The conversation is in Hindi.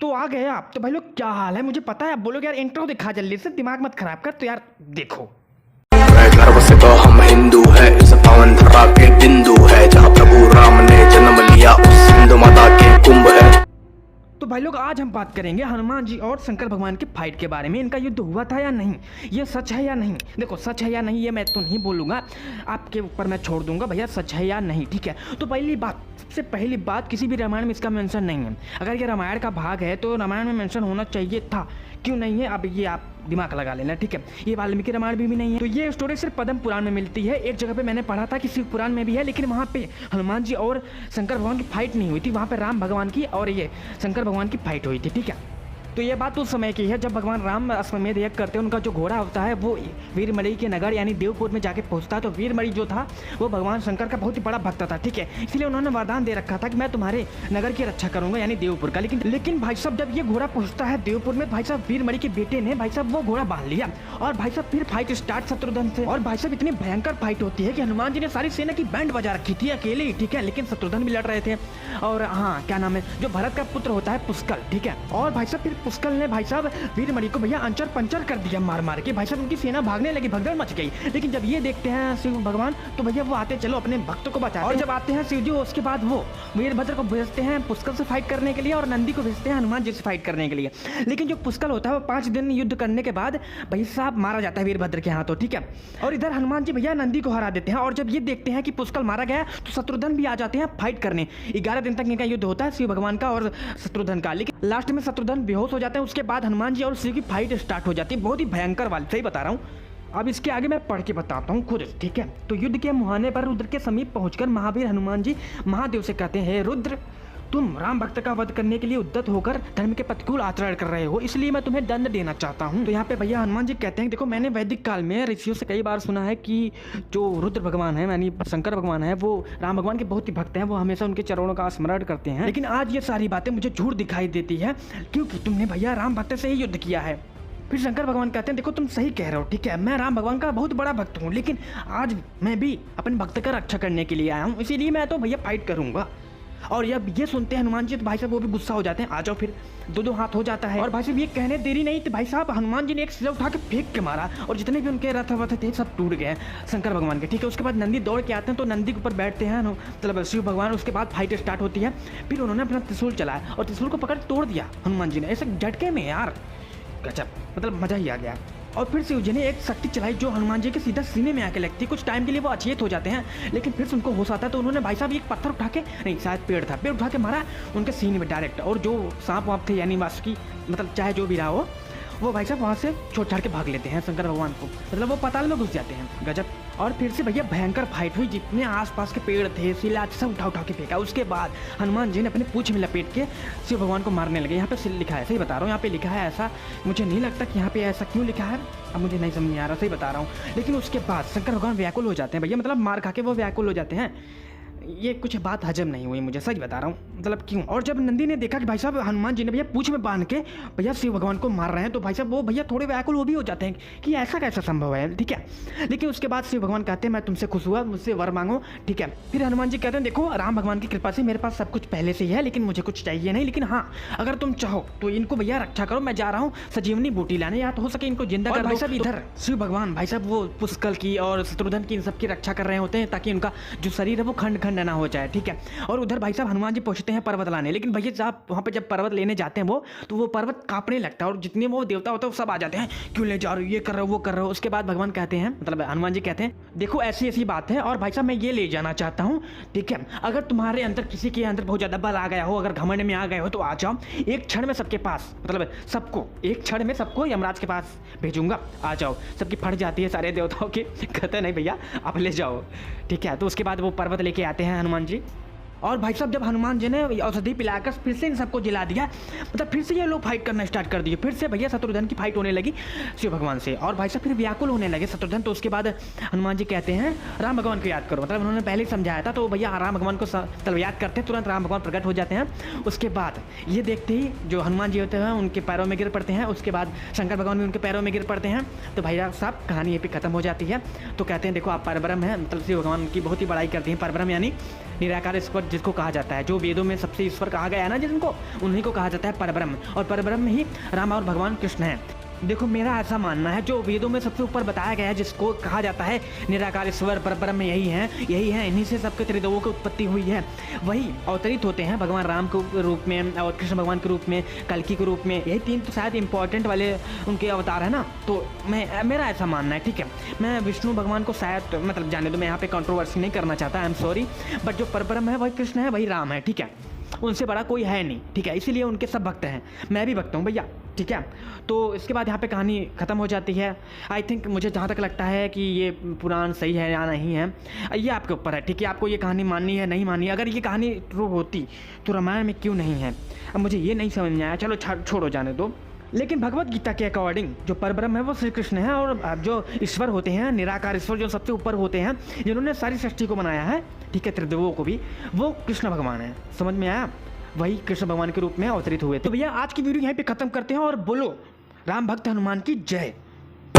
तो आ गए आप। तो भाई लोग क्या हाल है, मुझे पता है आप बोलोगे यार इंट्रो दिखा जल्दी से, दिमाग मत खराब कर। तो यार देखो, गर्व से तो हम हिंदू है, इस पावन धरा के बिंदु है, जहाँ प्रभु राम ने जन्म लिया उस सिंधु माता के कुंभ है। तो भाई लोग आज हम बात करेंगे हनुमान जी और शंकर भगवान के फाइट के बारे में। इनका युद्ध हुआ था या नहीं, ये सच है या नहीं। देखो सच है या नहीं ये मैं तो नहीं बोलूँगा, आपके ऊपर मैं छोड़ दूंगा भैया सच है या नहीं, ठीक है। तो पहली बात, सबसे पहली बात, किसी भी रामायण में इसका मेंशन नहीं है। अगर ये रामायण का भाग है तो रामायण में मेंशन होना चाहिए था, क्यों नहीं है अब ये आप दिमाग लगा लेना, ठीक है। ये वाल्मीकि रामायण भी नहीं है। तो ये स्टोरी सिर्फ पद्म पुराण में मिलती है। एक जगह पे मैंने पढ़ा था कि शिव पुराण में भी है, लेकिन वहाँ पे हनुमान जी और शंकर भगवान की फाइट नहीं हुई थी, वहाँ पे राम भगवान की और ये शंकर भगवान की फाइट हुई थी, ठीक है। तो ये बात उस समय की है जब भगवान राम अश्वमेध यज्ञ करते हैं। उनका जो घोड़ा होता है वो वीरमणि के नगर यानी देवपुर में जाके पहुंचता है। तो वीरमणि जो था वो भगवान शंकर का बहुत ही बड़ा भक्त था, ठीक है। इसलिए उन्होंने वरदान दे रखा था कि मैं तुम्हारे नगर की रक्षा करूंगा यानी देवपुर का। लेकिन भाई साहब जब ये घोड़ा पहुंचता है देवपुर में, भाई साहब वीरमणि के बेटे ने भाई साहब वो घोड़ा बांध लिया और भाई साहब फिर फाइट स्टार्ट शत्रुघ्न से। और भाई साहब इतनी भयंकर फाइट होती है कि हनुमान जी ने सारी सेना की बैंड बजा रखी थी अकेले ही, ठीक है। लेकिन शत्रुघ्न भी लड़ रहे थे और हाँ क्या नाम है, जो भरत का पुत्र होता है पुष्कल, ठीक है। और भाई साहब फिर पुष्कल ने भाई साहब वीरमणि को भैया अंचर पंचर कर दिया मार मार के। भाई साहब उनकी सेना भागने लगी, भगदड़ मच गई। लेकिन जब ये देखते हैं शिव भगवान तो भैया वो आते चलो अपने भक्तों को बचाते। और जब आते हैं शिव जी उसके बाद वो वीरभद्र को भेजते हैं पुष्कल से फाइट करने के लिए और नंदी को भेजते हैं हनुमान जी से फाइट करने के लिए। लेकिन जो पुष्कल होता है वो 5 दिन युद्ध करने के बाद भाई साहब मारा जाता है वीरभद्र के हाथों, ठीक है। और इधर हनुमान जी भैया नंदी को हरा देते हैं। और जब ये देखते हैं कि पुष्कल मारा गया तो शत्रुघ्न भी आ जाते हैं फाइट करने। 11 दिन तक इनका युद्ध होता है शिव भगवान का और शत्रुघ्न का। लेकिन लास्ट में शत्रुघ्न बेहोश हो जाते हैं। उसके बाद हनुमान जी और शिव की फाइट स्टार्ट हो जाती है, बहुत ही भयंकर वाली, सही बता रहा हूँ। अब इसके आगे मैं पढ़ के बताता हूँ खुद, ठीक है। तो युद्ध के मुहाने पर रुद्र के समीप पहुंचकर महावीर हनुमान जी महादेव से कहते हैं, रुद्र तुम राम भक्त का वध करने के लिए उद्यत होकर धर्म के प्रतिकूल आचरण कर रहे हो, इसलिए मैं तुम्हें दंड देना चाहता हूँ। तो यहाँ पे भैया हनुमान जी कहते हैं, देखो मैंने वैदिक काल में ऋषियों से कई बार सुना है कि जो रुद्र भगवान है यानी शंकर भगवान है वो राम भगवान के बहुत ही भक्त हैं, वो हमेशा उनके चरणों का स्मरण करते हैं। लेकिन आज ये सारी बातें मुझे झूठ दिखाई देती है क्योंकि तुमने भैया राम भक्त से ही युद्ध किया है। फिर शंकर भगवान कहते हैं, देखो तुम सही कह रहे हो, ठीक है। मैं राम भगवान का बहुत बड़ा भक्त हूँ, लेकिन आज मैं भी अपने भक्त का रक्षा करने के लिए आया हूँ, इसीलिए मैं तो भैया फाइट करूंगा। और जब ये सुनते हैं हनुमान जी तो भाई साहब वो भी गुस्सा हो जाते हैं, आ जाओ फिर, दो हाथ हो जाता है। और भाई साहब ये कहने देरी नहीं तो भाई साहब हनुमान जी ने एक सिला उठा के फेंक के मारा और जितने भी उनके रथ वथ थे सब टूट गए शंकर भगवान के, ठीक है। उसके बाद नंदी दौड़ के आते हैं तो नंदी के ऊपर बैठते हैं मतलब शिव भगवान। उसके बाद फाइट स्टार्ट होती है। फिर उन्होंने अपना त्रिशूल चलाया और त्रिशूल को पकड़ तोड़ दिया हनुमान जी ने, ऐसे झटके में यार गजब, मतलब मजा ही आ गया। और फिर शिव जी ने एक शक्ति चलाई जो हनुमान जी के सीधा सीने में आके लगती है। कुछ टाइम के लिए वो अचेत हो जाते हैं, लेकिन फिर से उनको होश आता है तो उन्होंने भाई साहब एक पत्थर उठा के, नहीं शायद पेड़ था, पेड़ उठा के मारा उनके सीने में डायरेक्ट। और जो सांप वाप थे यानी वासुकी, मतलब चाहे जो भी रहा हो, वो भाई साहब वहाँ से छोड़ छाड़ के भाग लेते हैं शंकर भगवान को, मतलब वो पाताल में घुस जाते हैं, गजब। और फिर से भैया भयंकर फाइट हुई, जितने आसपास के पेड़ थे शिला सब उठा के फेंका। उसके बाद हनुमान जी ने अपने पूंछ में लपेट के शिव भगवान को मारने लगे। यहाँ पे लिखा है, सही बता रहा हूँ, यहाँ पे लिखा है ऐसा, मुझे नहीं लगता कि यहाँ पे ऐसा क्यों लिखा है, अब मुझे नहीं समझ में आ रहा, सही बता रहा हूँ। लेकिन उसके बाद शंकर भगवान व्याकुल हो जाते हैं भैया, मतलब मार खा के वो व्याकुल हो जाते हैं। ये कुछ बात हजम नहीं हुई मुझे, सच बता रहा हूँ, मतलब क्यों। और जब नंदी ने देखा कि भाई साहब हनुमान जी ने भैया पूंछ में बांध के भैया शिव भगवान को मार रहे हैं तो भाई साहब वो भैया थोड़े व्याकुल वो भी हो जाते हैं कि ऐसा कैसा संभव है, ठीक है। लेकिन उसके बाद शिव भगवान कहते हैं मैं तुमसे खुश हुआ, मुझसे वर मांगो, ठीक है। फिर हनुमान जी कहते हैं, देखो राम भगवान की कृपा से मेरे पास सब कुछ पहले से ही है, लेकिन मुझे कुछ चाहिए नहीं, लेकिन हाँ अगर तुम चाहो तो इनको भैया रक्षा करो, मैं जा रहा हूँ सजीवनी बूटी लाने, या तो हो सके इनको जिंदा कर। भाई साहब इधर शिव भगवान भाई साहब वो पुष्कल की और शत्रुघ्न की इन सबकी रक्षा कर रहे होते हैं ताकि उनका जो शरीर है वो खंड खंड ना हो जाए, ठीक है। और उधर भाई साहब हनुमान जी पहुंचते हैं पर्वत लाने, लेकिन भैया साहब वहाँ पे जब पर्वत लेने जाते हैं वो तो वो पर्वत कांपने लगता है और जितने वो देवता होते हैं वो सब आ जाते हैं, क्यों ले जा रहे हो, ये कर रहे हो, वो कर रहे हो। उसके बाद भगवान कहते हैं, मतलब हनुमान जी कहते हैं, देखो ऐसी ऐसी बात है और भाई साहब मैं ये ले जाना चाहता हूँ, ठीक है। अगर तुम्हारे अंदर किसी के अंदर बहुत ज्यादा बल आ गया हो, अगर घमंड में आ गए हो तो आ जाओ, एक क्षण में सबके पास, मतलब सबको एक क्षण में सबको यमराज के पास भेजूंगा, आ जाओ। सबकी फट जाती है सारे देवताओं की, कहते नहीं भैया आप ले जाओ, ठीक है। तो उसके बाद वो पर्वत लेके आते हैं हनुमान जी। और भाई साहब जब हनुमान जी ने औषधि पिलाकर फिर से इन सबको जिला दिया, मतलब फिर से ये लोग फाइट करना स्टार्ट कर दिए। फिर से भैया शत्रुघ्न की फाइट होने लगी शिव भगवान से और भाई साहब फिर व्याकुल होने लगे शत्रुघ्न। तो उसके बाद हनुमान जी कहते हैं राम भगवान को याद करो, मतलब उन्होंने पहले ही समझाया था तो भैया राम भगवान को मतलब याद करते हैं, तुरंत राम भगवान प्रकट हो जाते हैं। उसके बाद ये देखते ही जो हनुमान जी होते हैं उनके पैरों में गिर पड़ते हैं, उसके बाद शंकर भगवान भी उनके पैरों में गिर पड़ते हैं। तो भैया साहब कहानी ये पे खत्म हो जाती है। तो कहते हैं देखो आप परब्रह्म हैं, मतलब शिव भगवान की बहुत ही बड़ाई करती हैं, परब्रह्म यानी निराकार ईश्वर जिसको कहा जाता है, जो वेदों में सबसे ईश्वर कहा गया है ना जिनको, उन्हीं को कहा जाता है परब्रह्म, और परब्रह्म ही राम और भगवान कृष्ण हैं। देखो मेरा ऐसा मानना है, जो वेदों में सबसे ऊपर बताया गया है जिसको कहा जाता है निराकार ईश्वर परब्रह्म, यही है, इन्हीं से सबके त्रिदेवों की उत्पत्ति हुई है। वही अवतरित होते हैं भगवान राम के रूप में और कृष्ण भगवान के रूप में, कल्कि के रूप में। यही 3 तो शायद इंपॉर्टेंट वाले उनके अवतार है ना। तो मेरा ऐसा मानना है, ठीक है। मैं विष्णु भगवान को शायद मतलब जाने दो, मैं यहाँ पे कंट्रोवर्सी नहीं करना चाहता, आई एम सॉरी, बट जो परब्रह्म है वही कृष्ण है, वही राम है, ठीक है। उनसे बड़ा कोई है नहीं, ठीक है, इसीलिए उनके सब भक्त हैं, मैं भी भक्त हूँ भैया, ठीक है। तो इसके बाद यहाँ पे कहानी ख़त्म हो जाती है। आई थिंक मुझे जहाँ तक लगता है कि ये पुराण सही है या नहीं है, ये आपके ऊपर है, ठीक है। आपको ये कहानी माननी है नहीं माननी है। अगर ये कहानी ट्रू होती तो रामायण में क्यों नहीं है, अब मुझे ये नहीं समझ में आया। चलो छोड़ो, जाने दो। लेकिन भगवत गीता के अकॉर्डिंग जो परब्रह्म है वो श्री कृष्ण है, और जो ईश्वर होते हैं, निराकार ईश्वर जो सबसे ऊपर होते हैं, जिन्होंने सारी सृष्टि को बनाया है, ठीक है, त्रिदेवों को भी, वो कृष्ण भगवान है। समझ में आया? वही कृष्ण भगवान के रूप में अवतरित हुए थे। तो भैया आज की वीडियो यहीं पे खत्म करते हैं, और बोलो राम भक्त हनुमान की जय।